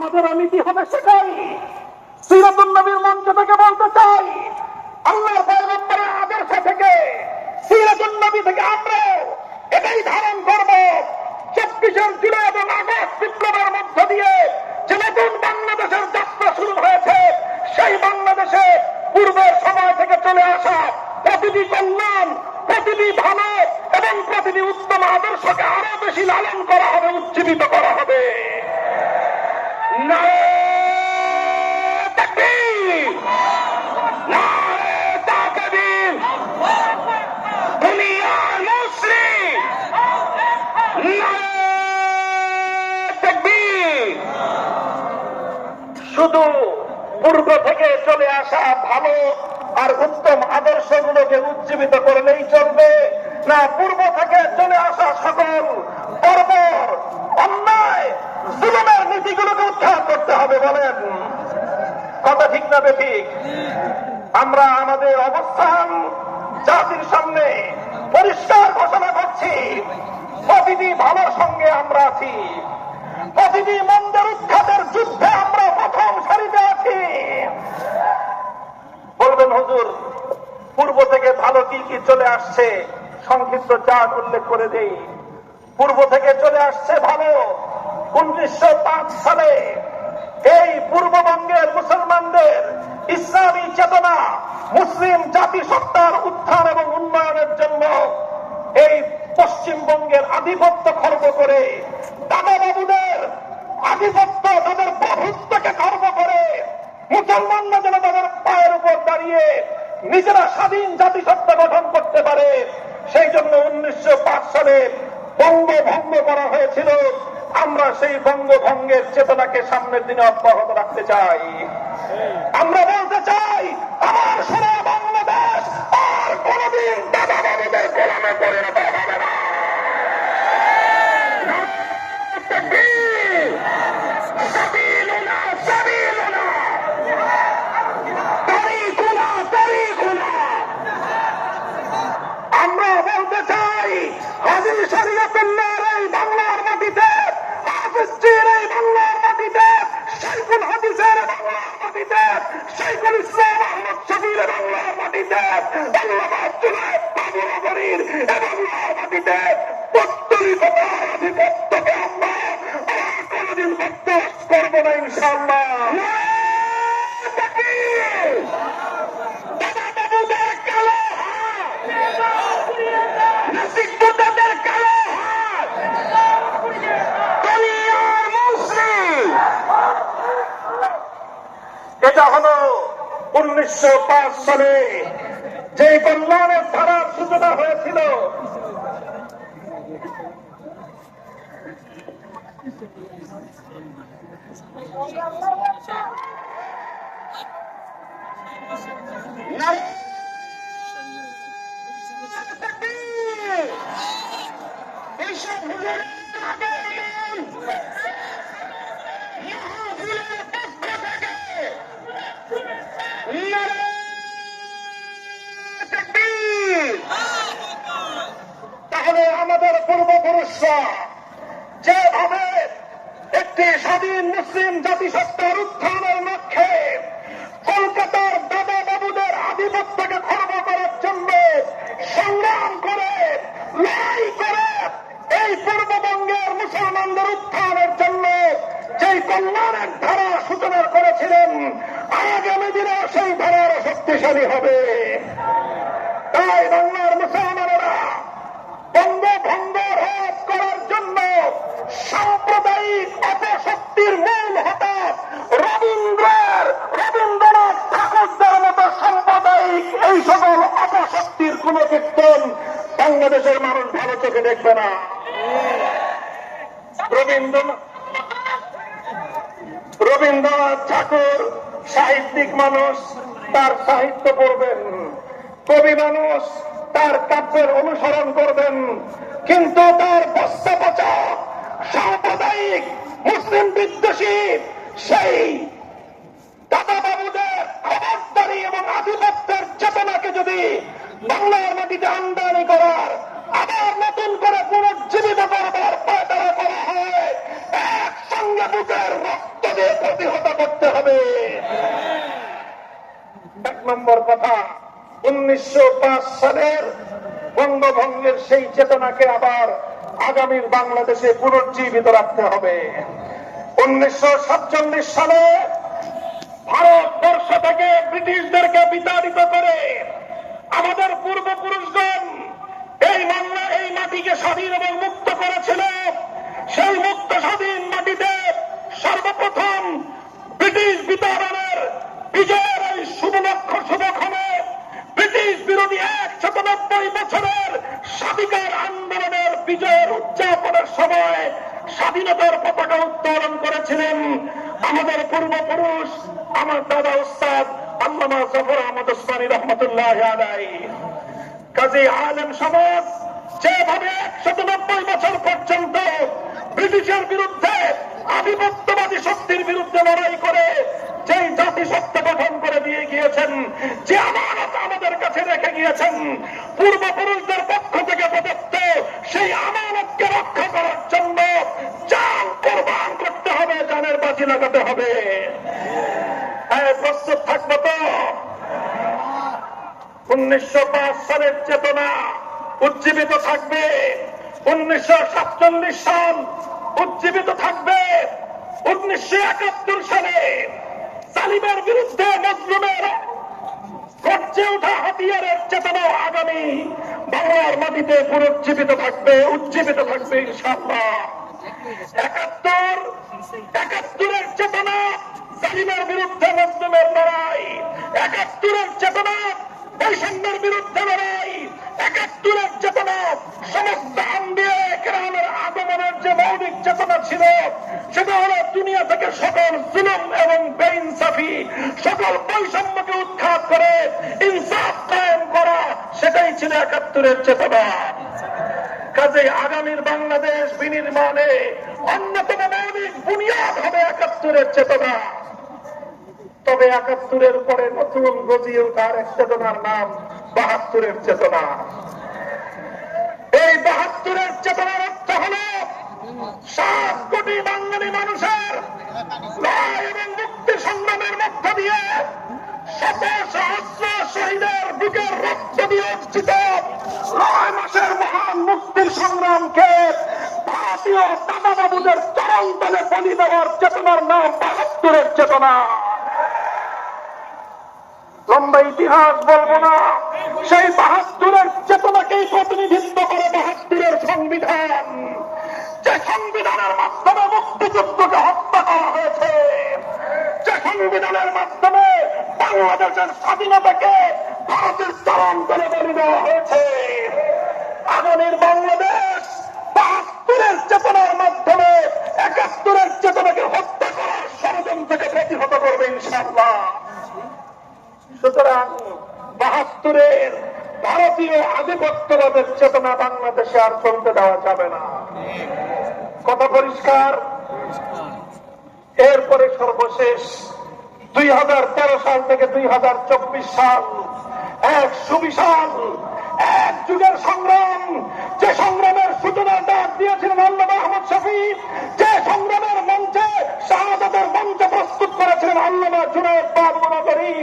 আমাদের নীতি হবে সেটাই। সিরাতুন নবীর মঞ্চ থেকে বলতে চাই, আল্লাহর পয়গম্বরের আদর্শ থেকে, সিরাতুন নবী থেকে আমরা এটাই ধারণ করব। 24 জুলাই এবং আগস্ট বিপ্লবের মধ্য দিয়ে যে নতুন বাংলাদেশের যাত্রা শুরু হয়েছে, সেই বাংলাদেশে পূর্বের সময় থেকে চলে আসা প্রতিটি কল্যাণ, প্রতিটি ভালো এবং প্রতিটি উত্তম আদর্শকে আরো বেশি লালন করা হবে, উজ্জীবিত করা হবে। নারে তাকবীর, নারে তাকবীর, দুনিয়ার মুসলিম, নারে তাকবীর। শুধু পূর্ব থেকে চলে আসা ভালো আর উত্তম আদর্শগুলোকে উজ্জীবিত করলেই চলবে না, পূর্ব থেকে চলে আসা সকল বর্বর, অন্যায়, জুলুমের নীতিগুলোকে উদ্ধার করতে হবে? বলেন, কথা ঠিক না বেঠিক? আমরা আমাদের অবস্থান জাতির সামনে পরিষ্কার ঘোষণা করছি, প্রতিটি ভালোর সঙ্গে আমরা আছি, প্রতিটি মন্দের উৎখাতের যুদ্ধে আমরা প্রথম সারিতে আছি। বলবেন হুজুর, পূর্ব থেকে ভালো কি কি চলে আসছে, সংক্ষিপ্ত চার্ট উল্লেখ করে দেই। পূর্ব থেকে চলে আসছে ভালো। 1905 সালে এই পূর্ববঙ্গের মুসলমানদের ইসলামী চেতনা, মুসলিম জাতিসত্তার উত্থান এবং উন্নয়নের জন্য এই পশ্চিমবঙ্গের আধিপত্য খর্ব করে, দাদা বাবুদের আধিপত্য, তাদের প্রভুত্বকে খর্ব করে মুসলমানরা যেন তাদের পায়ের উপর দাঁড়িয়ে নিজেরা স্বাধীন জাতিসত্তা গঠন করতে পারে, সেই জন্য 1905 সালে বঙ্গভঙ্গ করা হয়েছিল। আমরা সেই বঙ্গভঙ্গের চেতনাকে সামনের দিনে অব্যাহত রাখতে চাই। আমরা বলতে চাই, আমার সোনা বাংলাদেশ আর কোনদিন দাদা বাবুদের গোলামে পরিণত হবে না। আমরা বলতে চাই, হাজী শরীয়তুল্লাহর এই বাংলার মাটিতে, হাফিজজির এই বাংলার মাটিতে, শাইখুল হাদিসের বাংলার মাটিতে, শাইখুল ইসলাম আহমদ শফীর বাংলার মাটিতে, আল্লামা জুনায়েদ বাবুনগরীর বাংলার মাটিতে পত্তলিকতার আধিপত্যকে আমরা আর কোনদিন বরদাস্ত করব না, ইনশাআল্লাহ। এটা হলো 1905 সালে যে কল্যাণের ধারার সূচনা হয়েছিল। তাহলে আমাদের পূর্বপুরুষরা যেভাবে একটি স্বাধীন মুসলিম জাতিসত্তার উত্থানের লক্ষ্যে কলকাতার দাদা বাবুদের আধিপত্যকে খর্ব করার জন্য সংগ্রাম করে, লড়াই করে এই পূর্ববঙ্গের মুসলমানদের উত্থানের জন্য যেই কল্যাণের ধারা সূচনা করেছিলেন, আগামী দিনে সেই ধারা শক্তিশালী হবে। তাই বাংলার মুসলমানেরা বঙ্গভঙ্গ রোধ করার জন্য সাম্প্রদায়িক অপশক্তির মূল হঠাৎ রবীন্দ্রনাথ ঠাকুরদের মতো সাম্প্রদায়িক এই সকল অপশক্তির কোন কীর্তন বাংলাদেশের মানুষ ভালো চোখে দেখবে না। রবীন্দ্রনাথ ঠাকুর সাহিত্যিক মানুষ, তার সাহিত্য পড়বেন, কবি মানুষ, তার কাব্যের অনুসরণ করবেন, কিন্তু তার পশ্চাৎপোষক সাম্প্রদায়িক মুসলিম বিদ্বেষী সেই দাদা বাবুদের খবরদারি এবং আধিপত্যের চেতনাকে যদি বাংলার মাটিতে আমদানি করার, আবার নতুন করে পুনর্জীবিত করবার পায়তারা করা হয়, একসঙ্গে বুকের রক্ত তবে প্রতিহত করতে হবে। এক নম্বর কথা, 1905 সালের বঙ্গভঙ্গের সেই চেতনাকে আবার আগামীর বাংলাদেশে পুনর্জীবিত রাখতে হবে। 1947 সালে ভারতবর্ষ থেকে ব্রিটিশদেরকে বিতাড়িত করে আমাদের পূর্বপুরুষগণ এই মাটিকে স্বাধীন এবং মুক্ত করেছিল। সেই মুক্ত স্বাধীন মাটিতে সর্বপ্রথম ব্রিটিশ বিতাড়নের বিজয়ের এই শুভক্ষণে ব্রিটিশ বিরোধী 190 বছরের স্বাধিকার আন্দোলনের বিজয়ের উদযাপনের সময় স্বাধীনতার পতাকা উত্তোলন করেছিলেন আমাদের পূর্বপুরুষ, আমার দাদা উস্তাদ আল্লামা জাফর আহমদ উসমানী রহমতুল্লাহ আলাইহি। কাজী আলেম সমাজ যেভাবে 190 বছর পর্যন্ত ব্রিটিশের বিরুদ্ধে, আধিপত্যবাদী শক্তির বিরুদ্ধে লড়াই করে যেই জাতিসত্তা গঠন করে দিয়ে গিয়েছেন, যে আমানত আমাদের কাছে রেখে গিয়েছেন পূর্বপুরুষদের পক্ষ থেকে প্রদত্ত, সেই আমানতকে রক্ষা করার জন্য জান কোরবান করতে হবে, জানের বাজি লাগাতে হবে। প্রস্তুত থাকবো তো? 1905 সালের চেতনা উজ্জীবিত থাকবে, 1947 সাল উজ্জীবিত থাকবে, 1971 সালে জালিমের বিরুদ্ধে মজলুমের গর্জে ওঠা হাতিয়ারের চেতনা আগামী বাংলার মাটিতে পুনর্জীবিত থাকবে, উজ্জীবিত থাকবে ইনশাআল্লাহ। 71-এর চেতনা জালিমের বিরুদ্ধে মজলুমের লড়াই, 71-এর চেতনা বৈষম্যের বিরুদ্ধে লড়াই, 71-এর চেতনা সমস্ত আম্বিয়া কেরামের আগমনের যে মৌলিক চেতনা ছিল, সেটা হলো দুনিয়া থেকে সকল জুলুম এবং বেইনসাফি, সকল বৈষম্যকে উৎখাত করে ইনসাফ কায়েম করা, সেটাই ছিল 71-এর চেতনা। কাজে আগামীর বাংলাদেশ বিনির্মাণে অন্যতম মৌলিক বুনিয়াদ হবে 71-এর চেতনা। তবে 71-এর পরে নতুন গজিয়ে ওঠার এক চেতনার নাম 72-এর চেতনা। এই 72-এর চেতনার অর্থ হল 7 কোটি বাঙালি মানুষের লড়াই এবং মুক্তি সংগ্রামের মধ্য দিয়ে শত সহস্র শহীদের বুকের রক্ত দিয়ে অর্জিত 9 মাসের মহান মুক্তির সংগ্রামকে ভারতীয় দাদাবাবুদের চরম তলে বলি দেওয়ার চেতনার নাম 72-এর চেতনা। লম্বা ইতিহাস বলবো না, সেই 72-এর চেতনাকেই প্রতিনিধিত্ব করে 72-এর সংবিধান, যে সংবিধানের মাধ্যমে মুক্তিযুদ্ধকে হত্যা করা হয়েছে, যে সংবিধানের মাধ্যমে বাংলাদেশের স্বাধীনতাকে ভারতের চরম তলে বলি দেওয়া হয়েছে। আগামীর বাংলাদেশ 72-এর চেতনার মাধ্যমে 71-এর চেতনাকে হত্যা করার ষড়যন্ত্রকে প্রতিহত করবে ইনশাআল্লাহ। সুতরাং 72-এর ভারতীয় আধিপত্যবাদের চেতনা বাংলাদেশে আর চলতে দেওয়া যাবে না। কথা পরিষ্কার? এরপরে সর্বশেষ 2013 সাল থেকে 2024 সাল এক সুবিশাল এক যুগের সংগ্রাম, যে সংগ্রামের সূচনার ডাক দিয়েছিলেন আল্লামা আহমদ শফী, যে সংগ্রামের মঞ্চে শাহাদাতের মঞ্চ প্রস্তুত করেছিলেন আল্লামা জুনায়েদ বাবুনগরী,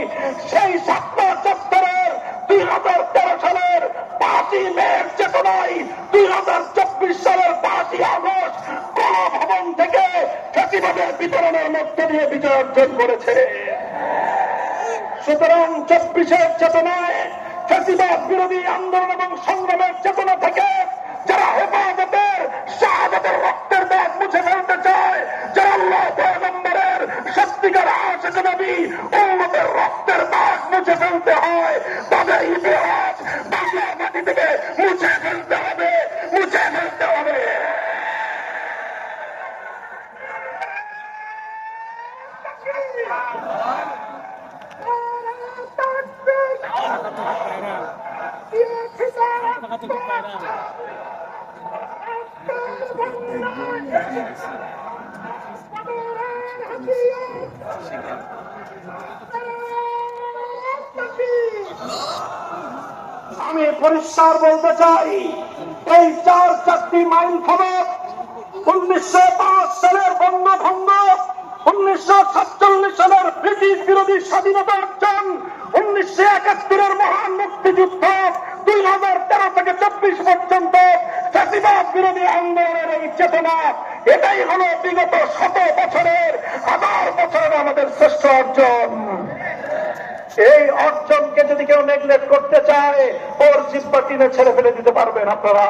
সেই ছাত্র চত্বরের 2013 সালের 5ই মের চেতনায় 2024 সালের 5ই আগস্ট গণভবন থেকে ফ্যাসিবাদের বিতরণের মধ্য দিয়ে বিজয় অর্জন করেছে। সুতরাং 24-এর চেতনায় ফ্যাসিবাদ বিরোধী আন্দোলন এবং সংগ্রামের চেতনা থেকে যারা হেফাজতের শাহাদাতের রক্তের দাগ মুছে ফেলতে চায়, যারা আল্লাহ পয়গম্বরের সত্যিকার আশিক নবী উম্মতের রক্তের দাগ মুছে ফেলতে হয়, তাদের ইতিহাস বাংলার মাটি থেকে মুছে ফেলতে হবে, মুছে ফেলতে হবে। আমি পরিষ্কার বলতে চাই, এই 4-4টি মাইল ফলক 1905 সালের বঙ্গভঙ্গ 1947 সালের ব্রিটিশ বিরোধী স্বাধীনতা অর্জন, 1971 মহান মুক্তিযুদ্ধ, 2013 থেকে 24 পর্যন্ত ফ্যাসিবাদ বিরোধী আন্দোলনের এই চেতনা, এটাই হলো বিগত 100 বছরের, 1000 বছরের আমাদের শ্রেষ্ঠ অর্জন। এই অর্জনকে যদি কেউ নেগলেক্ট করতে চায়, ওর জিব্বা টিনে ছেড়ে ফেলে দিতে পারবেন আপনারা।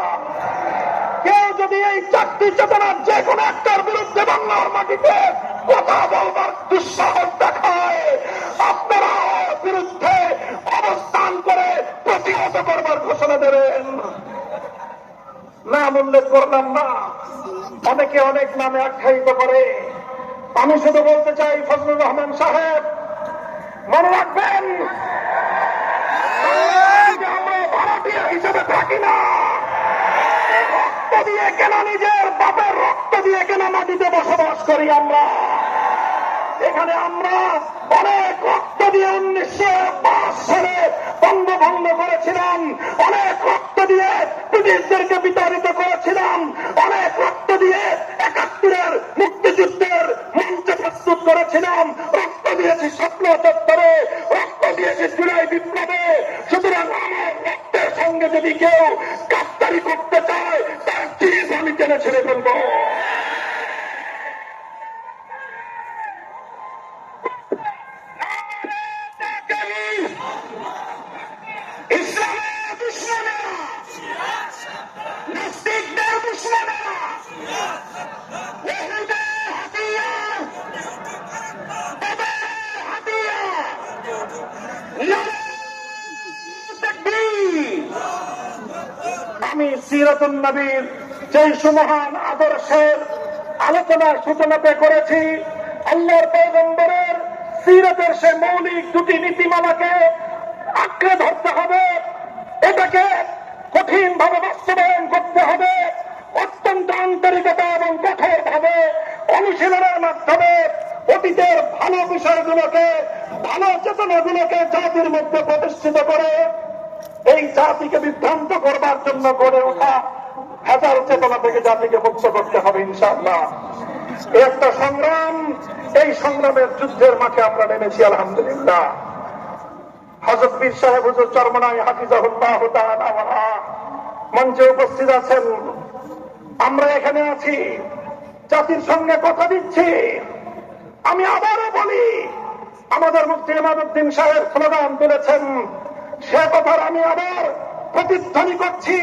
কেউ যদি এই চারটি চেতনার যে কোনো একটার বিরুদ্ধে বাংলার মাটিতে কথা বলবার দুঃসাহস দেখায়, আপনারা ওর বিরুদ্ধে অবস্থান করে প্রতিহত করবার ঘোষণা দেবেন। নাম উল্লেখ করলাম না, অনেকে অনেক নামে আখ্যায়িত করে। আমি শুধু বলতে চাই, ফজলুর রহমান সাহেব মনে রাখবেন, আমরা ভারতীয় হিসেবে থাকি না। রক্ত দিয়ে কেন, নিজের বাপের রক্ত দিয়ে কেন মাটিতে বসবাস করি আমরা। এখানে আমরা অনেক রক্ত দিয়ে 1905 সালে বঙ্গভঙ্গ করেছিলাম, অনেক রক্ত দিয়ে ব্রিটিশদেরকে বিতাড়িত করেছিলাম, অনেক রক্ত দিয়ে 71-এর মুক্তিযুদ্ধের মঞ্চ প্রস্তুত করেছিলাম, রক্ত দিয়েছি স্বপ্ন চত্বরে, রক্ত দিয়েছি জুলাই বিপ্লবে। সুতরাং আমার রক্তের সঙ্গে যদি কেউ গাদ্দারি করতে চায়, তার জিনিস আমি টেনে ছেড়ে ফেলবো। ইসলামের দুশ্মনেরা, নাস্তিকদের দুশ্মনেরা, ইহুদের হাতিয়ার, তাদের হাতিয়ার, আমি সিরাতুন নবীর যে সুমহান আদর্শের আলোচনার সূচনাতে করেছি, আল্লাহর পয়গম্বরের সিরাতের সে মৌলিক দুটি নীতিমালাকে আঁকড়ে ধরতে হবে, এটাকে কঠিন ভাবে বাস্তবায়ন করতে হবে, অত্যন্ত আন্তরিকতা এবং কঠোর ভাবে অনুশীলনের মাধ্যমে অতীতের ভালো বিষয়গুলোকে, ভালো চেতনাগুলোকে জাতির মধ্যে প্রতিষ্ঠিত করে এই জাতিকে বিভ্রান্ত করবার জন্য গড়ে ওঠা হাজার চেতনা থেকে জাতিকে মুক্ত করতে হবে ইনশাআল্লাহ। এই একটা সংগ্রাম, এই সংগ্রামের যুদ্ধের মাঠে আমরা নেমেছি আলহামদুলিল্লাহ। হযরত পীর সাহেব হুজুর চরমনাই হাফিজাহুল্লাহ তাআলা মঞ্চে উপস্থিত আছেন। আমরা এখানে আছি, জাতির সঙ্গে কথা দিচ্ছি। আমি আবারও বলি, আমাদের মুফতি ইমাদউদ্দিন সাহেব স্লোগান তুলেছেন, সে কথার আমি আবার প্রতিধ্বনি করছি।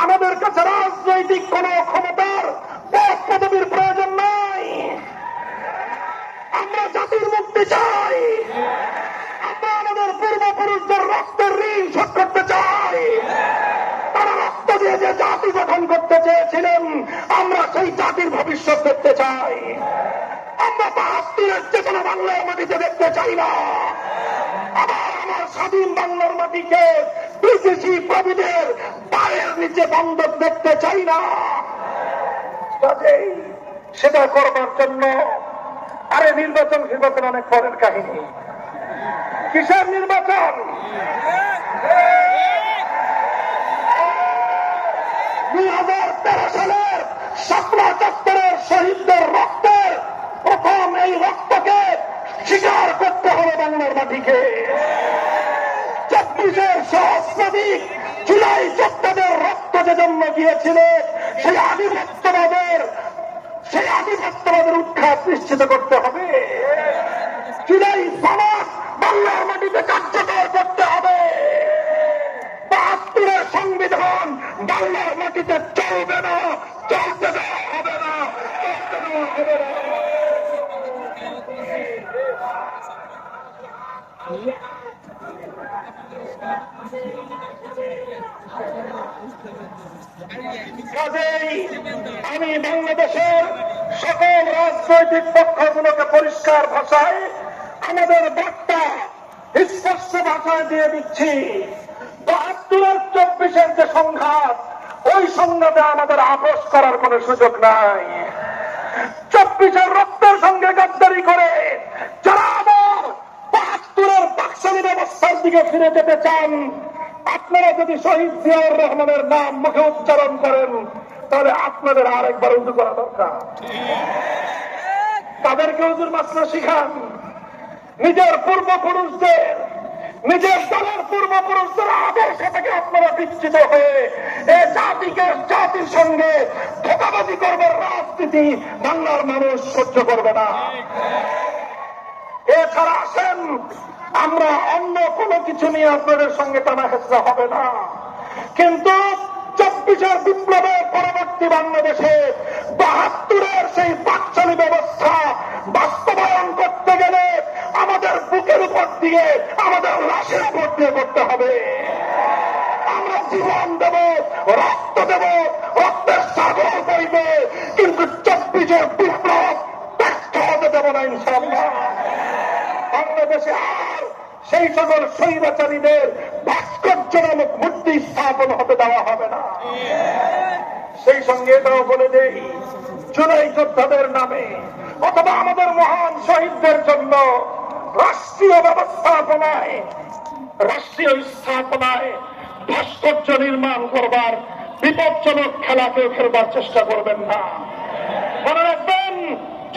আমাদের কাছে রাজনৈতিক কোন ক্ষমতার পদ পদবীর প্রয়োজন নাই। আমরা জাতির মুক্তি চাই, আমরা আমাদের পূর্বপুরুষদের রক্তের ঋণ শোধ করতে চাই। তারা রক্ত দিয়ে যে জাতি গঠন করতে চেয়েছিলেন, আমরা সেই জাতির ভবিষ্যৎ দেখতে চাই। আমরা ৭২-এর চেতনা বাংলার মাটিতে দেখতে চাই না। আবার আমার স্বাধীন বাংলার মাটিকে বিদেশি প্রভুদের পায়ের নিচে বন্ধক দেখতে চাই না। কাজেই সেটা করবার জন্য আরে নির্বাচন অনেক পরের কাহিনী। কিসের নির্বাচন? 2013 সালের শাপলা চত্বরের শহীদদের রক্তের প্রথম এই রক্তকে স্বীকার করতে হবে বাংলার মাটিকে। 24-এর সহস্রাধিক জুলাই যোদ্ধাদের রক্ত যে জন্ম গিয়েছিল, সেই আধিপত্যবাদের উৎখাত নিশ্চিত করতে হবে। জুলাই সমাজ বাংলার মাটিতে কার্যকর করতে হবে। ৭২-এর সংবিধান বাংলার মাটিতে চলবে না, চলতে দেওয়া হবে না, চলতে দেওয়া হবে না। কাজেই আমি বাংলাদেশের সকল রাজনৈতিক পক্ষগুলোকে পরিষ্কার ভাষায় আমাদের বার্তা স্পষ্ট ভাষায় দিয়ে দিচ্ছি। ৭২-এর 24-এর যে সংঘাত, ওই সংঘাতে আমাদের আপোষ করার কোন সুযোগ নাই। 24-এর রক্তের সঙ্গে গাদ্দারি করে যারা আবার ৭২-এর বাকশালী ব্যবস্থার দিকে ফিরে যেতে চান, আপনারা যদি শহীদ জিয়াউর রহমানের নাম মুখে উচ্চারণ করেন, তাহলে আপনাদের আরেকবার উঁচু করা দরকার। তাদেরকে হুজুর মাসলা শিখান। নিজের পূর্বপুরুষদের, নিজের দলের পূর্বপুরুষদের আদর্শ থেকে আপনারা বিচ্ছিত হয়ে এই জাতিকে, জাতির সঙ্গে ধোঁকাবাজি করবার রাজনীতি বাংলার মানুষ সহ্য করবে না। এছাড়া আসেন, আমরা অন্য কোনো কিছু নিয়ে আপনাদের সঙ্গে টানা হেঁচড়া হবে না, কিন্তু 24-এর বিপ্লবের পরবর্তী বাংলাদেশে 72-এর সেই বাকশালী ব্যবস্থা বাস্তবায়ন করতে গেলে আমাদের বুকের উপর দিয়ে, আমাদের লাশের উপর দিয়ে করতে হবে। আমরা জীবন দেব, রক্ত দেব, রক্তের সাগর বইবে, কিন্তু 24-এর বিপ্লব ব্যর্থ হতে দেব না ইনশাআল্লাহ। বাংলাদেশে আর সেই সকল স্বৈরাচারীদের ভাস্কর্য নামক মূর্তি স্থাপন হতে দেওয়া হবে না। সেই সঙ্গে এটাও বলে দেই, জুলাই যোদ্ধাদের নামে অথবা আমাদের মহান শহীদদের জন্য রাষ্ট্রীয় ব্যবস্থাপনায়, রাষ্ট্রীয় স্থাপনায় ভাস্কর্য নির্মাণ করবার বিপজ্জনক খেলা কেউ খেলবার চেষ্টা করবেন না। মনে রাখবেন,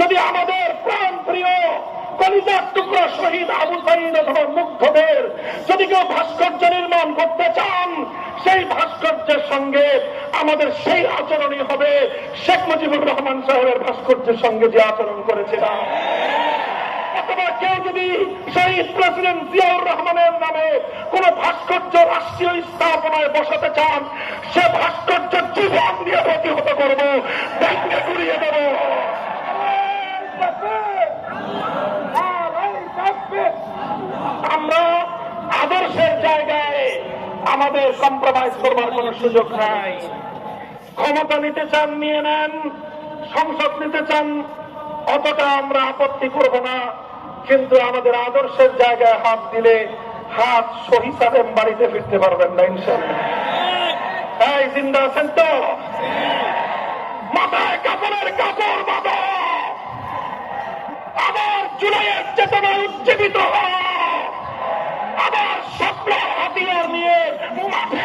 যদি আমাদের প্রাণ প্রিয় কলিজার টুকরা শহীদ আবু সাঈদ অথবা মুগ্ধদের যদি কেউ ভাস্কর্য নির্মাণ করতে চান, সেই ভাস্কর্যের সঙ্গে আমাদের সেই আচরণই হবে শেখ মুজিবুর রহমান সাহেবের ভাস্কর্যের সঙ্গে যে আচরণ করেছিলাম। অথবা কেউ যদি শহীদ প্রেসিডেন্ট জিয়াউর রহমানের নামে কোন ভাস্কর্য রাষ্ট্রীয় স্থাপনায় বসাতে চান, সে ভাস্কর্য জীবন দিয়ে প্রতিহত করবো, ব্যাংকে ঘুরিয়ে দেব। আমরা আদর্শের জায়গায় আমাদের কম্প্রোমাইজ করবার কোন সুযোগ নাই। ক্ষমতা নিতে চান নিয়ে নেন, সংসদ নিতে চান অতটা আমরা আপত্তি করব না, কিন্তু আমাদের আদর্শের জায়গায় হাত দিলে হাত শহীদ সাহেব বাড়িতে ফিরতে পারবেন না ইনশাআল্লাহ। তাই জিন্দা আছেন তো? মাথায় কাপড়ের কাপড় বাঁধো, আবার জুলাইয়ের চেতনায় উজ্জীবিত হও, আবার স্বপ্ন হাতিয়ার নিয়ে মাঠে